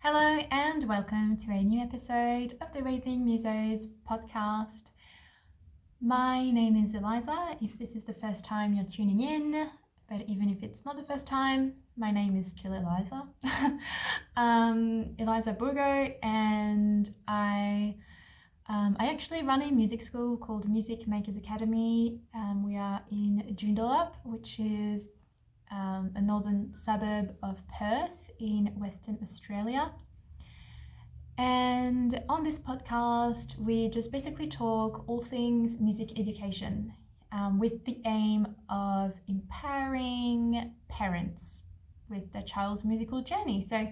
Hello and welcome to a new episode of the Raising Musos podcast. My name is Eliza, if this is the first time you're tuning in, but even if it's not the first time, my name is still Eliza. Eliza Bourgault, and I actually run a music school called Music Makers Academy. We are in Joondalup, which is a northern suburb of Perth in Western Australia. And on this podcast, we just basically talk all things music education with the aim of empowering parents with their child's musical journey. So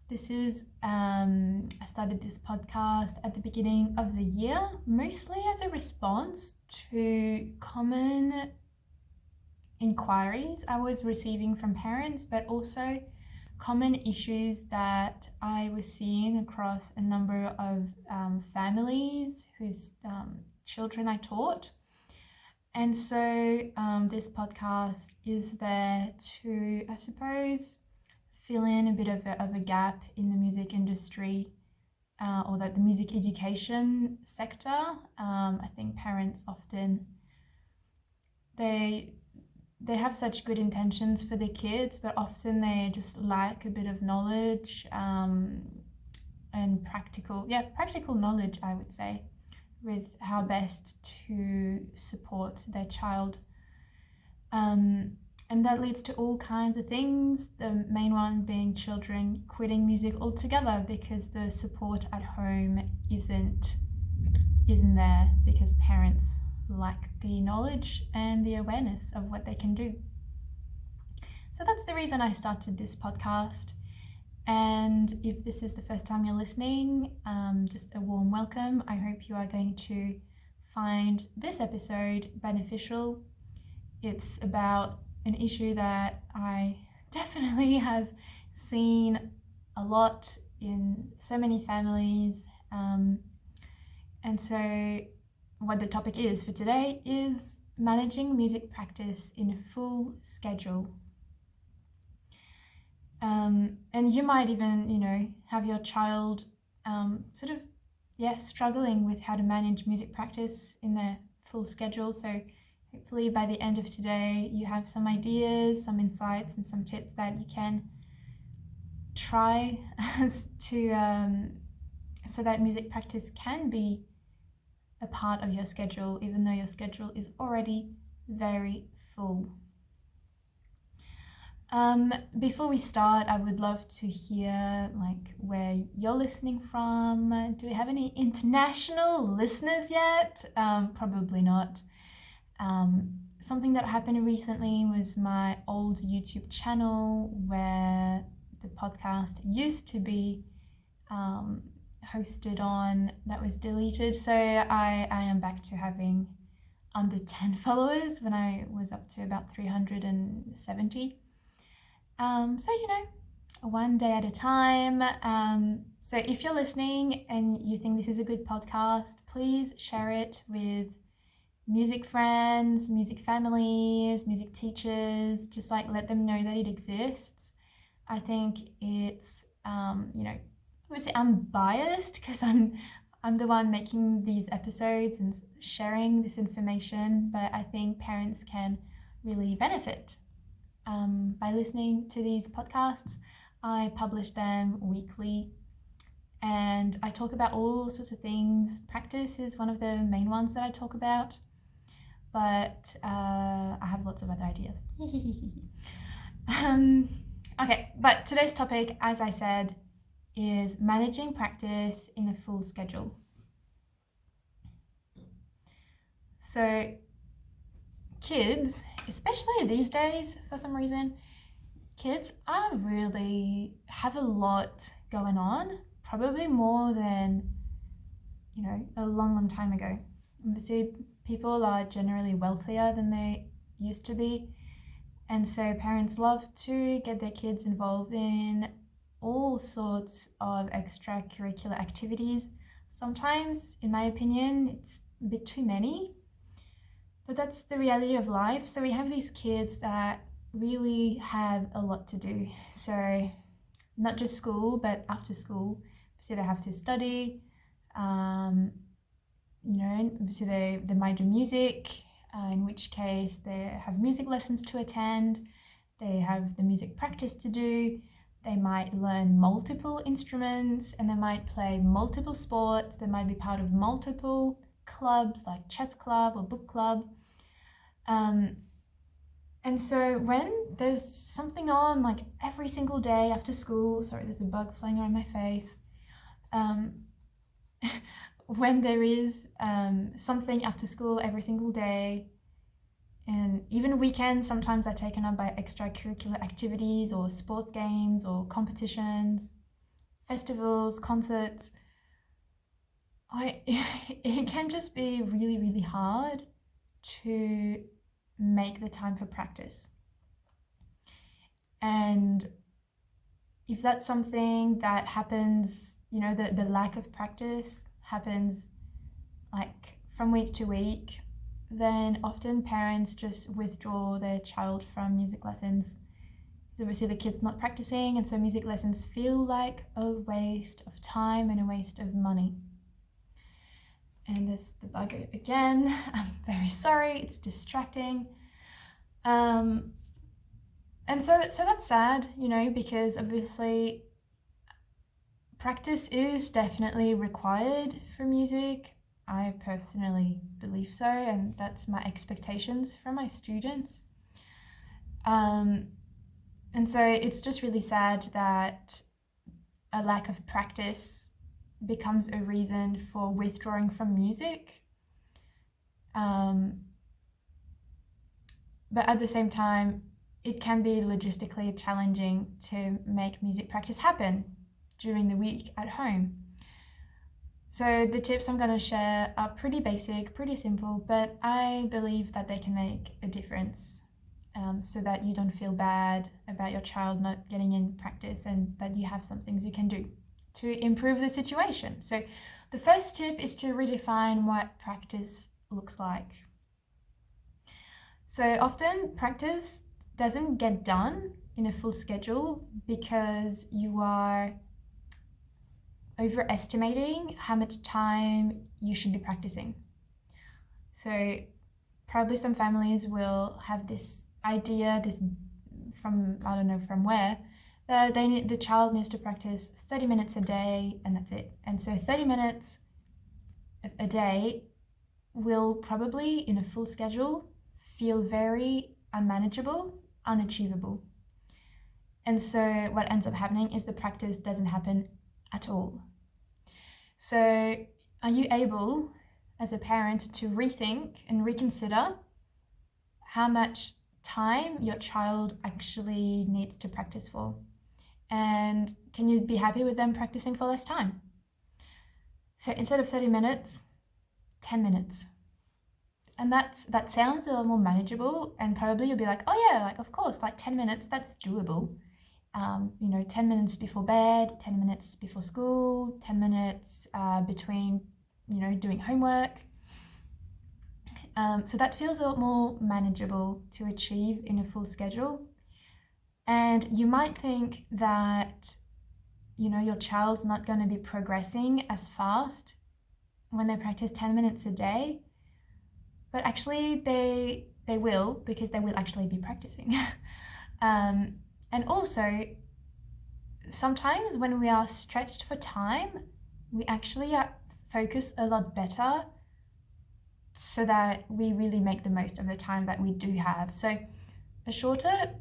this is, I started this podcast at the beginning of the year, mostly as a response to common inquiries I was receiving from parents, but also common issues that I was seeing across a number of families whose children I taught. And so this podcast is there to, I suppose, fill in a bit of a gap in the music industry or that the music education sector. I think parents often, they have such good intentions for their kids, but often they just lack a bit of knowledge and practical knowledge, I would say, with how best to support their child. And that leads to all kinds of things, the main one being children quitting music altogether because the support at home isn't there, because parents lack the knowledge and the awareness of what they can do. So that's the reason I started this podcast. And if this is the first time you're listening, just a warm welcome. I hope you are going to find this episode beneficial. It's about an issue that I definitely have seen a lot in so many families. And so what the topic is for today is managing music practice in a full schedule. And you might even, have your child struggling with how to manage music practice in their full schedule. So hopefully by the end of today, you have some ideas, some insights, and some tips that you can try to so that music practice can be a part of your schedule, even though your schedule is already very full. Before we start, I would love to hear where you're listening from. Do we have any international listeners yet? Probably not. Something that happened recently was my old YouTube channel where the podcast used to be hosted on, that was deleted. So I am back to having under 10 followers when I was up to about 370. So one day at a time. So if you're listening and you think this is a good podcast, please share it with music friends, music families, music teachers. Just let them know that it exists. I think it's obviously I'm biased because I'm the one making these episodes and sharing this information, but I think parents can really benefit by listening to these podcasts. I publish them weekly and I talk about all sorts of things. Practice is one of the main ones that I talk about, but I have lots of other ideas. Okay, but today's topic, as I said, is managing practice in a full schedule. So kids, especially these days, for some reason, kids really have a lot going on, probably more than, a long time ago. Obviously, people are generally wealthier than they used to be. And so parents love to get their kids involved in all sorts of extracurricular activities. Sometimes, in my opinion, it's a bit too many, but that's the reality of life. So we have these kids that really have a lot to do. So not just school, but after school. So they have to study, so they might do music, in which case they have music lessons to attend, they have the music practice to do, they might learn multiple instruments, and they might play multiple sports, they might be part of multiple clubs like chess club or book club. And so when there's something on like every single day after school, sorry, there's a bug flying around my face. When there is something after school every single day, and even weekends sometimes are taken up by extracurricular activities or sports games or competitions, festivals, concerts, it can just be really, really hard to make the time for practice. And if that's something that happens, the lack of practice happens like from week to week, then often parents just withdraw their child from music lessons. Obviously the kid's not practicing, and so music lessons feel like a waste of time and a waste of money. And there's the bug again. I'm very sorry, it's distracting. And so that's sad, because obviously practice is definitely required for music. I personally believe so, and that's my expectations from my students. And so it's just really sad that a lack of practice becomes a reason for withdrawing from music. But at the same time, it can be logistically challenging to make music practice happen during the week at home. So the tips I'm going to share are pretty basic, pretty simple, but I believe that they can make a difference, so that you don't feel bad about your child not getting in practice, and that you have some things you can do to improve the situation. So the first tip is to redefine what practice looks like. So often practice doesn't get done in a full schedule because you are overestimating how much time you should be practicing. So probably some families will have this idea, from I don't know from where, that the child needs to practice 30 minutes a day and that's it. And so 30 minutes a day will probably, in a full schedule, feel very unmanageable, unachievable. And so what ends up happening is the practice doesn't happen at all. So are you able, as a parent, to rethink and reconsider how much time your child actually needs to practice for? And can you be happy with them practicing for less time? So instead of 30 minutes, 10 minutes. And that sounds a lot more manageable, and probably you'll be like, oh yeah, like of course, like 10 minutes, that's doable. 10 minutes before bed, 10 minutes before school, 10 minutes between, doing homework. So that feels a lot more manageable to achieve in a full schedule. And you might think that, your child's not going to be progressing as fast when they practice 10 minutes a day, but actually they will, because they will actually be practicing. And also, sometimes when we are stretched for time, we actually focus a lot better, so that we really make the most of the time that we do have. So a shorter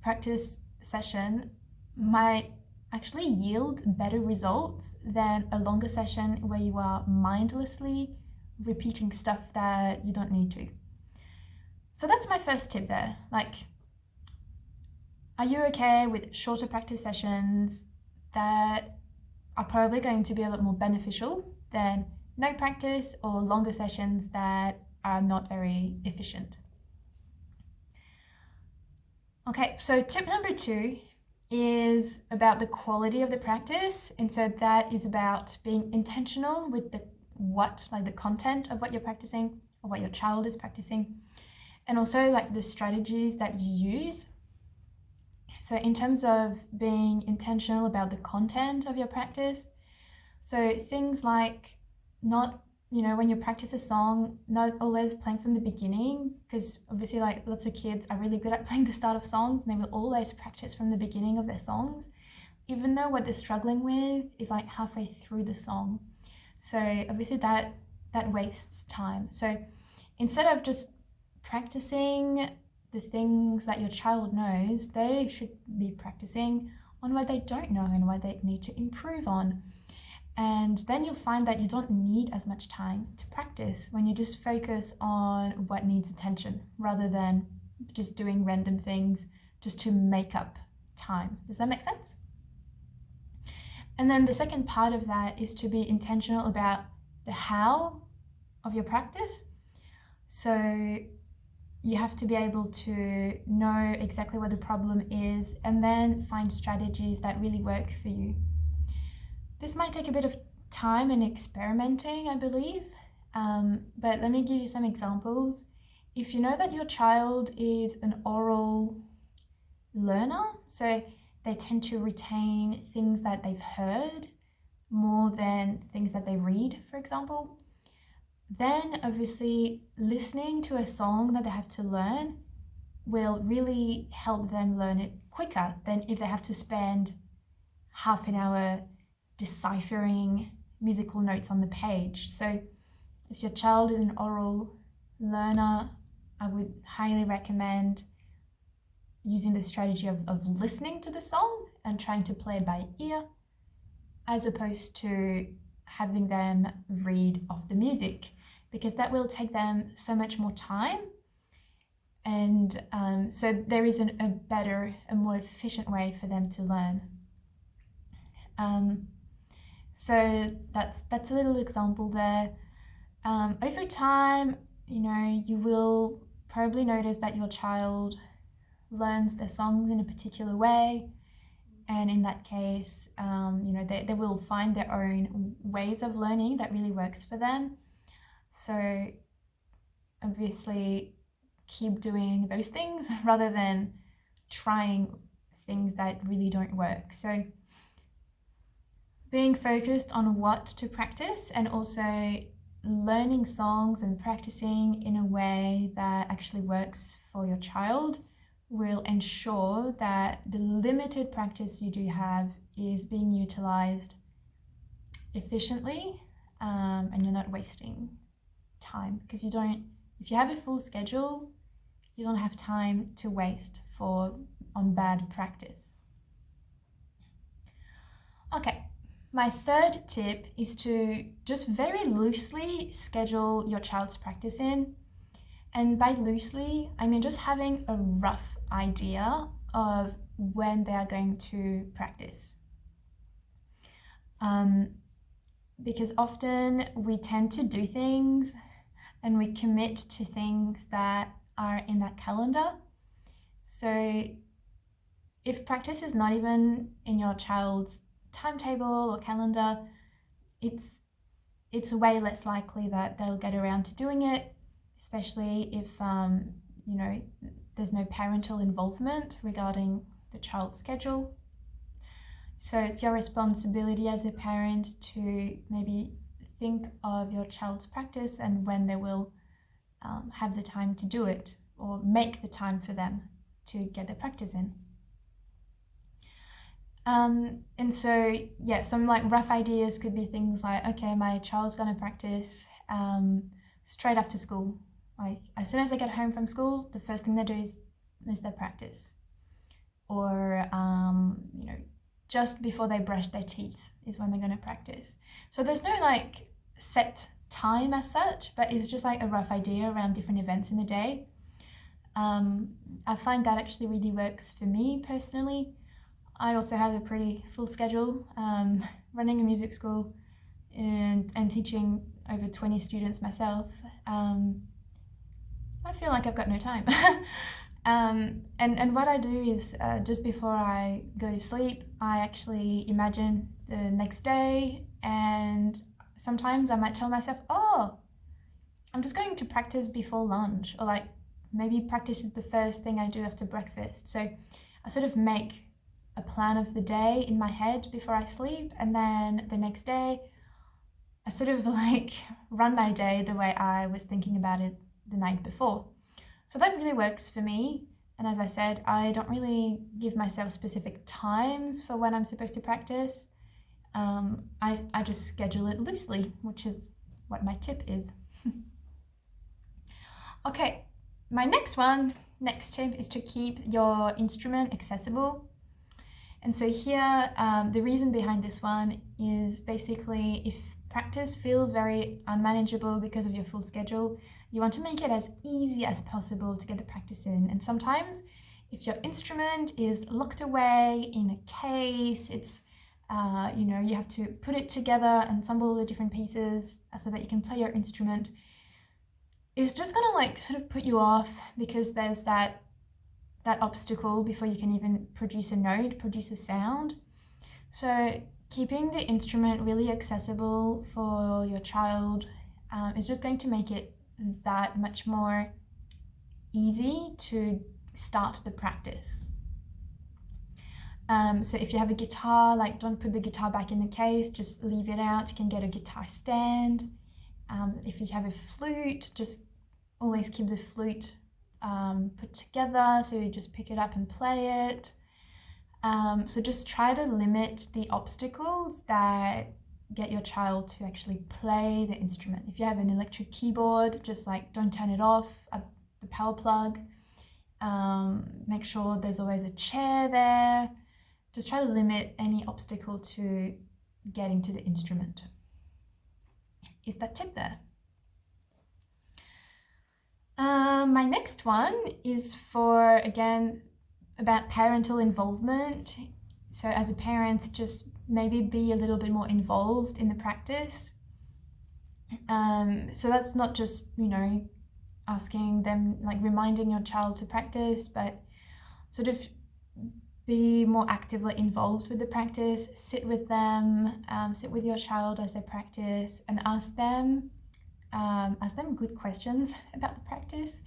practice session might actually yield better results than a longer session where you are mindlessly repeating stuff that you don't need to. So that's my first tip there. Like, are you okay with shorter practice sessions that are probably going to be a lot more beneficial than no practice or longer sessions that are not very efficient? Okay, so tip number 2 is about the quality of the practice. And so that is about being intentional with the content of what you're practicing or what your child is practicing, and also like the strategies that you use. So in terms of being intentional about the content of your practice, so things like not, when you practice a song, not always playing from the beginning, because obviously like lots of kids are really good at playing the start of songs and they will always practice from the beginning of their songs, even though what they're struggling with is like halfway through the song. So obviously that wastes time. So instead of just practicing the things that your child knows, they should be practicing on what they don't know and what they need to improve on. And then you'll find that you don't need as much time to practice when you just focus on what needs attention rather than just doing random things just to make up time. Does that make sense? And then the second part of that is to be intentional about the how of your practice. So you have to be able to know exactly what the problem is and then find strategies that really work for you. This might take a bit of time and experimenting, I believe, but let me give you some examples. If you know that your child is an oral learner, so they tend to retain things that they've heard more than things that they read, for example, then obviously listening to a song that they have to learn will really help them learn it quicker than if they have to spend half an hour deciphering musical notes on the page. So if your child is an oral learner, I would highly recommend using the strategy of listening to the song and trying to play by ear, as opposed to having them read off the music, because that will take them so much more time. And so there is a better, a more efficient way for them to learn. So that's a little example there. Over time, you will probably notice that your child learns their songs in a particular way, and in that case, they will find their own ways of learning that really works for them. So obviously keep doing those things rather than trying things that really don't work. So being focused on what to practice and also learning songs and practicing in a way that actually works for your child will ensure that the limited practice you do have is being utilized efficiently, and you're not wasting time, because if you have a full schedule, you don't have time to waste on bad practice. Okay, my third tip is to just very loosely schedule your child's practice in. And by loosely, I mean just having a rough idea of when they are going to practice. Because often we tend to do things and we commit to things that are in that calendar. So if practice is not even in your child's timetable or calendar, it's way less likely that they'll get around to doing it, especially if there's no parental involvement regarding the child's schedule. So it's your responsibility as a parent to maybe think of your child's practice and when they will have the time to do it, or make the time for them to get their practice in. And so, some like rough ideas could be things like, okay, my child's gonna practice straight after school. Like as soon as they get home from school, the first thing they do is their practice. Or, just before they brush their teeth is when they're gonna practice. So there's no like set time as such, but it's just like a rough idea around different events in the day. I find that actually really works for me personally. I also have a pretty full schedule, running a music school and teaching over 20 students myself. I feel like I've got no time. And what I do is just before I go to sleep, I actually imagine the next day, and sometimes I might tell myself, I'm just going to practice before lunch, or like maybe practice is the first thing I do after breakfast. So I sort of make a plan of the day in my head before I sleep, and then the next day I sort of like run my day the way I was thinking about it the night before. So that really works for me. And as I said, I don't really give myself specific times for when I'm supposed to practice. I just schedule it loosely, which is what my tip is. Okay, my next tip is to keep your instrument accessible. And so here, the reason behind this one is basically if practice feels very unmanageable because of your full schedule, you want to make it as easy as possible to get the practice in. And sometimes if your instrument is locked away in a case, it's you have to put it together, assemble the different pieces so that you can play your instrument. It's just gonna like sort of put you off because there's that obstacle before you can even produce a note, produce a sound. So keeping the instrument really accessible for your child is just going to make it that much more easy to start the practice. So if you have a guitar, like don't put the guitar back in the case, just leave it out. You can get a guitar stand. If you have a flute, just always keep the flute put together, so you just pick it up and play it. So just try to limit the obstacles that get your child to actually play the instrument. If you have an electric keyboard, just like don't turn it off at the power plug. Make sure there's always a chair there. Just try to limit any obstacle to getting to the instrument. Is that tip there? My next one is for, again, about parental involvement. So as a parent, just maybe be a little bit more involved in the practice. So that's not just, asking them, like reminding your child to practice, but sort of be more actively involved with the practice. Sit with them, sit with your child as they practice, and ask them good questions about the practice.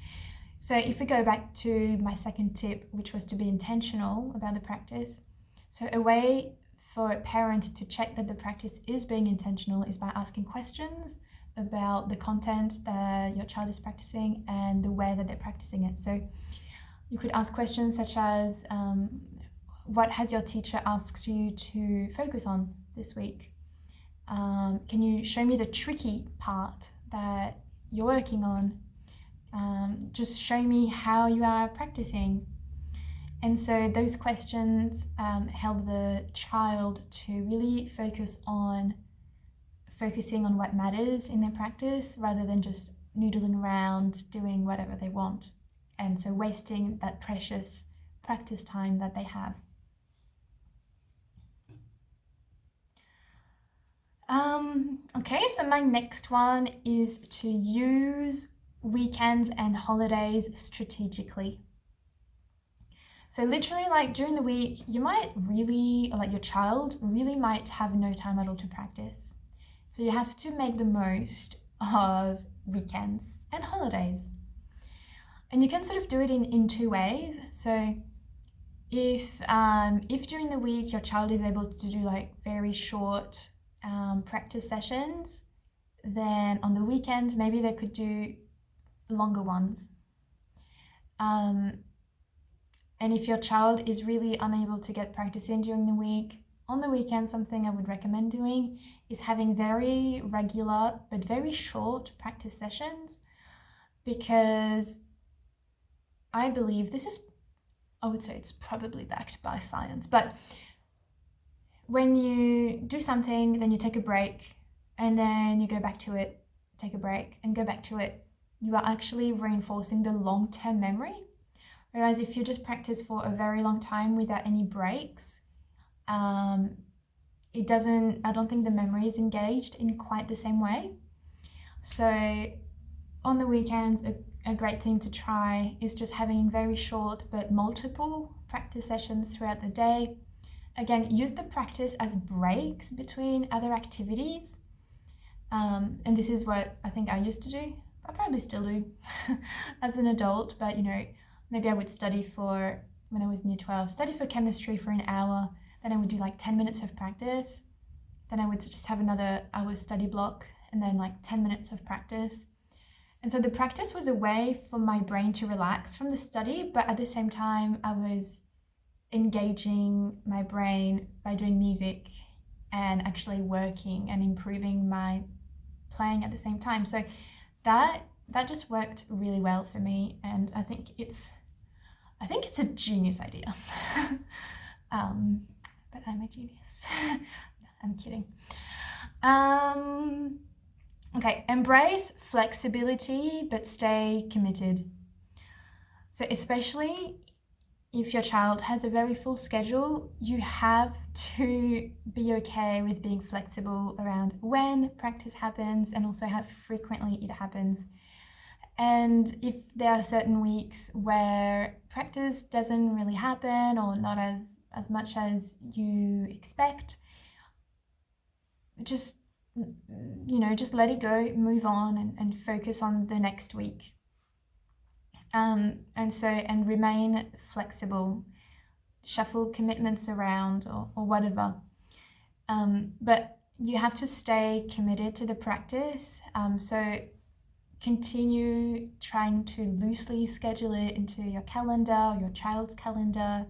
So if we go back to my second tip, which was to be intentional about the practice. So a way for a parent to check that the practice is being intentional is by asking questions about the content that your child is practicing and the way that they're practicing it. So you could ask questions such as, what has your teacher asked you to focus on this week? Can you show me the tricky part that you're working on? Just show me how you are practicing. And so those questions help the child to really focusing on what matters in their practice rather than just noodling around doing whatever they want. And so wasting that precious practice time that they have. Okay, so my next one is to use weekends and holidays strategically. So literally, like during the week, you might really, or like your child really might have no time at all to practice. So you have to make the most of weekends and holidays. And you can sort of do it in two ways. So if during the week your child is able to do like very short practice sessions, then on the weekends maybe they could do longer ones. And if your child is really unable to get practice in during the week, on the weekend something I would recommend doing is having very regular but very short practice sessions, because I believe I would say it's probably backed by science, but when you do something, then you take a break, and then you go back to it, take a break, and go back to it, you are actually reinforcing the long-term memory. Whereas if you just practice for a very long time without any breaks, I don't think the memory is engaged in quite the same way. So on the weekends, a great thing to try is just having very short but multiple practice sessions throughout the day. Again, use the practice as breaks between other activities. And this is what I think I used to do. I probably still do as an adult, but maybe I would study for when I was in year 12, study for chemistry for an hour, then I would do like 10 minutes of practice, then I would just have another hour study block, and then like 10 minutes of practice. And so the practice was a way for my brain to relax from the study, but at the same time, I was engaging my brain by doing music and actually working and improving my playing at the same time. So that just worked really well for me, and I think it's a genius idea. But I'm a genius. No, I'm kidding. Okay, embrace flexibility but stay committed. So especially if your child has a very full schedule, you have to be okay with being flexible around when practice happens and also how frequently it happens. And if there are certain weeks where practice doesn't really happen or not as much as you expect, just let it go, move on, and focus on the next week. And remain flexible, shuffle commitments around or whatever. But you have to stay committed to the practice. So continue trying to loosely schedule it into your calendar or your child's calendar.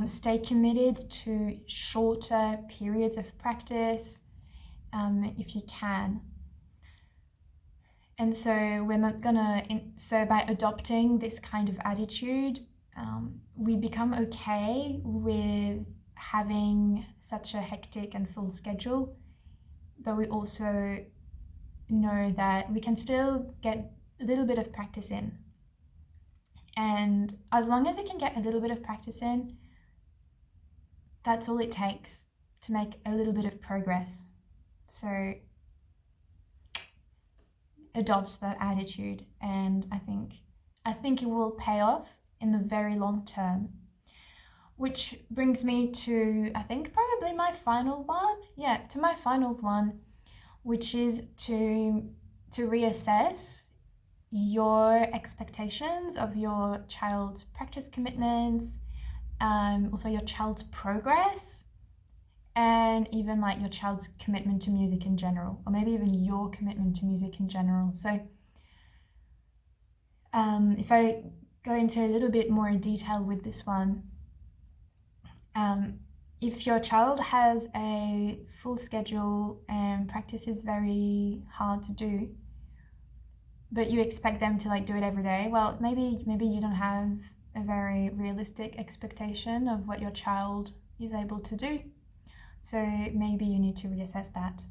Stay committed to shorter periods of practice if you can. And so by adopting this kind of attitude, we become okay with having such a hectic and full schedule, but we also know that we can still get a little bit of practice in. And as long as you can get a little bit of practice in, that's all it takes to make a little bit of progress. So adopt that attitude, and I think it will pay off in the very long term. Which brings me to, I think, probably my final one. Yeah, to my final one, which is to reassess your expectations of your child's practice commitments, also your child's progress, and even like your child's commitment to music in general, or maybe even your commitment to music in general. So if I go into a little bit more detail with this one, if your child has a full schedule and practice is very hard to do, but you expect them to like do it every day, well, maybe you don't have a very realistic expectation of what your child is able to do. So maybe you need to reassess that.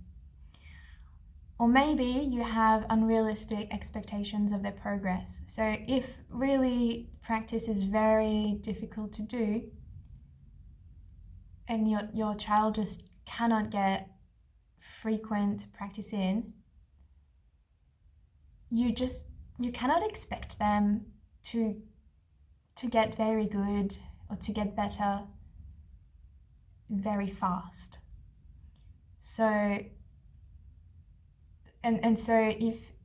Or maybe you have unrealistic expectations of their progress. So if really practice is very difficult to do and your child just cannot get frequent practice in, you cannot expect them to get very good or to get better very fast. So so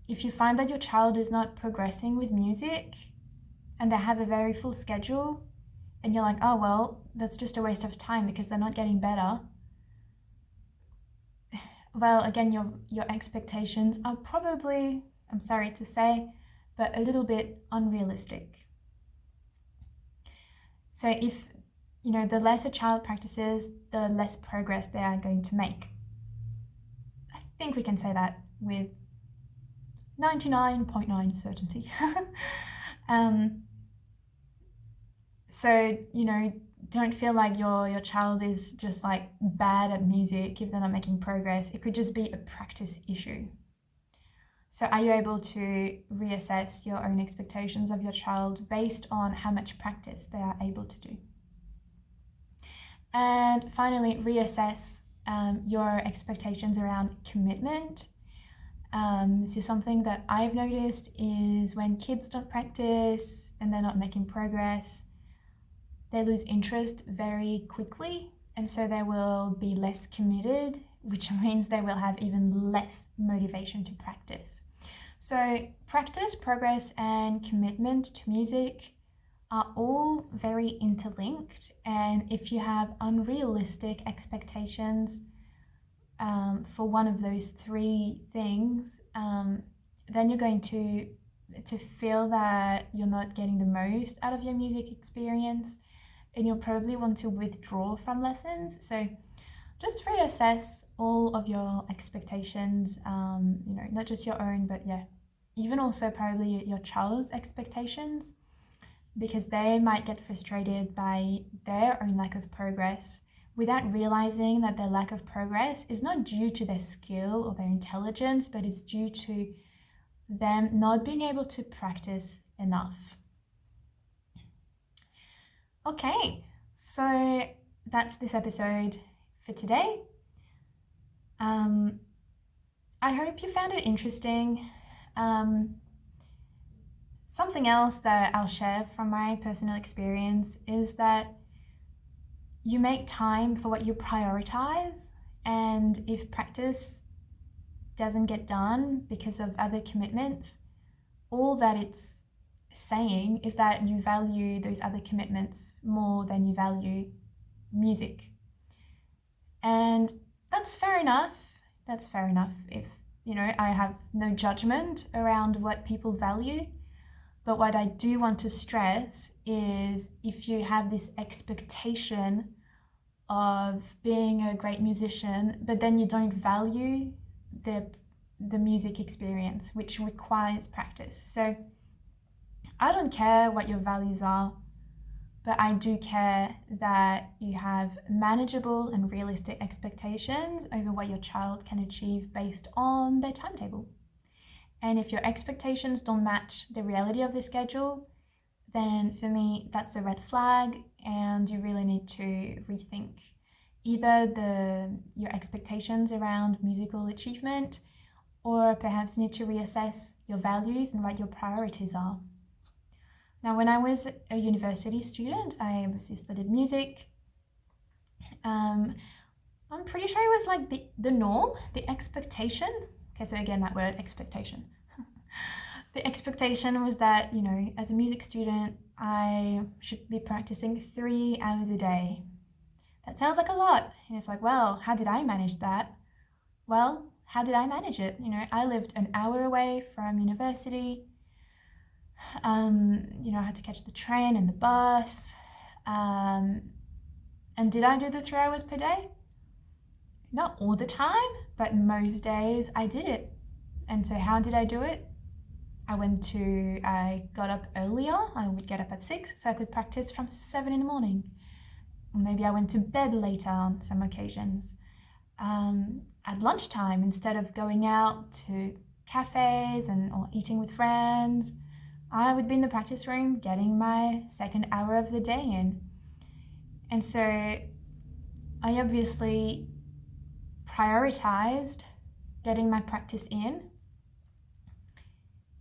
if you find that your child is not progressing with music and they have a very full schedule and you're like, oh well, that's just a waste of time because they're not getting better, well, again, your expectations are probably, I'm sorry to say, but a little bit unrealistic. So if the less a child practices, the less progress they are going to make. I think we can say that with 99.9 certainty. So, don't feel like your child is just like bad at music if they're not making progress. It could just be a practice issue. So are you able to reassess your own expectations of your child based on how much practice they are able to do? And finally, reassess your expectations around commitment. This is something that I've noticed is when kids don't practice and they're not making progress, they lose interest very quickly, and so they will be less committed, which means they will have even less motivation to practice. So practice, progress, and commitment to music are all very interlinked, and if you have unrealistic expectations for one of those three things, then you're going to feel that you're not getting the most out of your music experience, and you'll probably want to withdraw from lessons. So just reassess all of your expectations, not just your own, but even also probably your child's expectations, because they might get frustrated by their own lack of progress without realizing that their lack of progress is not due to their skill or their intelligence, but it's due to them not being able to practice enough. Okay, so that's this episode for today. I hope you found it interesting. Something else that I'll share from my personal experience is that you make time for what you prioritize, and if practice doesn't get done because of other commitments, all that it's saying is that you value those other commitments more than you value music. And that's fair enough. That's fair enough. If, I have no judgment around what people value. But what I do want to stress is if you have this expectation of being a great musician, but then you don't value the music experience, which requires practice. So I don't care what your values are, but I do care that you have manageable and realistic expectations over what your child can achieve based on their timetable. And if your expectations don't match the reality of the schedule, then for me, that's a red flag, and you really need to rethink either your expectations around musical achievement, or perhaps need to reassess your values and what your priorities are. Now, when I was a university student, I obviously studied music. I'm pretty sure it was like the norm, the expectation. Okay, so again, that word, expectation. The expectation was that, as a music student, I should be practicing 3 hours a day. That sounds like a lot. And it's like, well, how did I manage that? Well, how did I manage it? I lived an hour away from university. I had to catch the train and the bus. And did I do the 3 hours per day? Not all the time, but most days I did it. And so how did I do it? I got up earlier. I would get up at 6 so I could practice from 7 in the morning. Maybe I went to bed later on some occasions. At lunchtime, instead of going out to cafes or eating with friends, I would be in the practice room getting my second hour of the day in. And so I obviously prioritized getting my practice in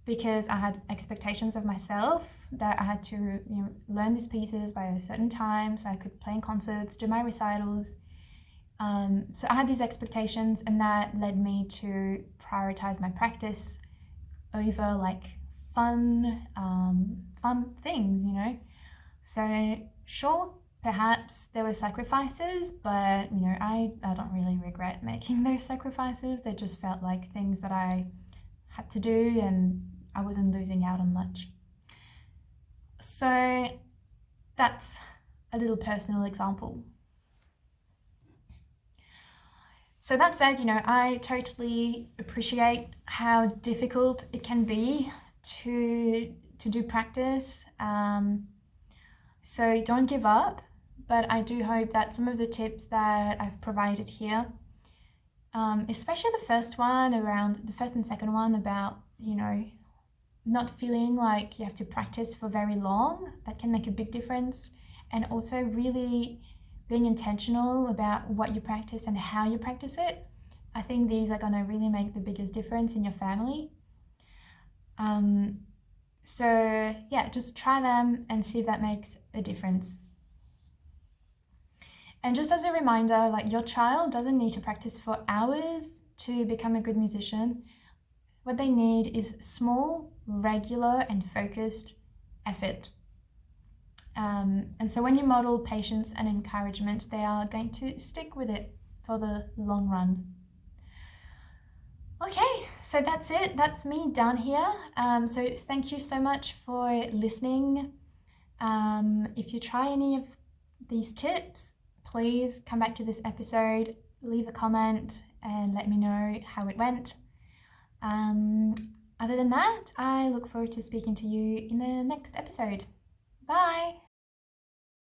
because I had expectations of myself that I had to learn these pieces by a certain time so I could play in concerts, do my recitals. So I had these expectations, and that led me to prioritize my practice over like fun things, So sure, perhaps there were sacrifices, but I don't really regret making those sacrifices. They just felt like things that I had to do, and I wasn't losing out on much. So that's a little personal example. So that said, I totally appreciate how difficult it can be to do practice. So don't give up, but I do hope that some of the tips that I've provided here, especially the first and second one about, not feeling like you have to practice for very long, that can make a big difference. And also really being intentional about what you practice and how you practice it. I think these are gonna really make the biggest difference in your family. So yeah, just try them and see if that makes a difference. And just as a reminder, like, your child doesn't need to practice for hours to become a good musician. What they need is small, regular, and focused effort. And so when you model patience and encouragement, they are going to stick with it for the long run. Okay, so that's it. That's me done here. So thank you so much for listening. If you try any of these tips, please come back to this episode, leave a comment and let me know how it went. Other than that, I look forward to speaking to you in the next episode. Bye!